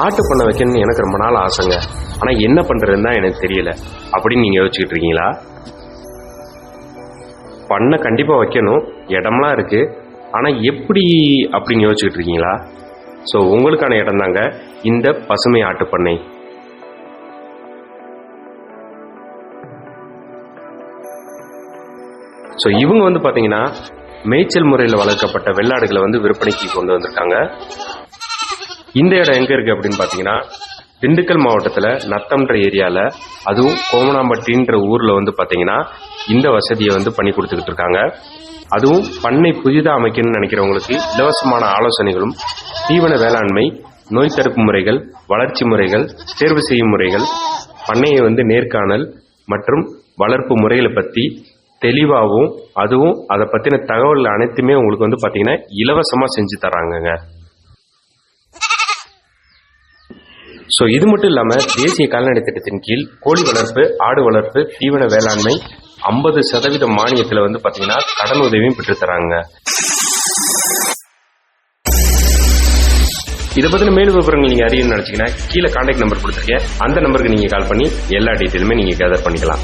ஆட்டு பண்ணை வைக்கணும்னு எனக்கு ரொம்ப நாள் ஆசைங்க. ஆனால் என்ன பண்ணுறதுன்னு தான் எனக்கு தெரியல அப்படின்னு நீங்கள் யோசிச்சுக்கிட்டு இருக்கீங்களா? பண்ணை கண்டிப்பாக வைக்கணும், இடம்லாம் இருக்குது. ஆனால் எப்படி அப்படின்னு யோசிச்சுக்கிட்டு இருக்கீங்களா? ஸோ உங்களுக்கான இடம் தாங்க இந்த பசுமை ஆட்டுப்பண்ணை. ஸோ இவங்க பார்த்தீங்கன்னா மேய்ச்சல் முறையில் வளர்க்கப்பட்ட வெள்ளாடுகளை விற்பனைக்கு கொண்டு வந்திருக்காங்க. இந்த இடம் எங்கே இருக்குது அப்படின்னு பார்த்தீங்கன்னா திண்டுக்கல் மாவட்டத்தில் நத்தம்ன்ற ஏரியாவில், அதுவும் கோமனாம்பட்டின்ற ஊரில் பார்த்தீங்கன்னா இந்த வசதியை பண்ணி கொடுத்துக்கிட்டு இருக்காங்க. அதுவும் பண்ணை புதிதாக அமைக்கணும்னு நினைக்கிறவங்களுக்கு இலவசமான ஆலோசனைகளும், தீவன வேளாண்மை, நோய் தடுப்பு முறைகள், வளர்ச்சி முறைகள், தேர்வு செய்யும் முறைகள், பண்ணையை நேர்காணல் மற்றும் வளர்ப்பு முறைகளை பற்றி தெளிவாகவும், அதுவும் அதை பற்றின தகவல் அனைத்துமே உங்களுக்கு பார்த்தீங்கன்னா இலவசமாக செஞ்சு தராங்கங்க. ஸோ இது மட்டும் இல்லாமல் தேசிய கால்நடை திட்டத்தின் கீழ் கோழி வளர்ப்பு, ஆடு வளர்ப்பு, தீவன வேளாண்மை 50% மானியத்தில் பார்த்தீங்கன்னா கடன் உதவியும் பெற்றுத்தராங்க. இதை பற்றின மேலும் விவரங்கள் நீங்கள் அறியணும்னு நினச்சிங்கன்னா கீழே கான்டாக்ட் நம்பர் கொடுத்துருக்கேன். அந்த நம்பருக்கு நீங்கள் கால் பண்ணி எல்லா டீட்டெயிலுமே நீங்கள் கேதர் பண்ணிக்கலாம்.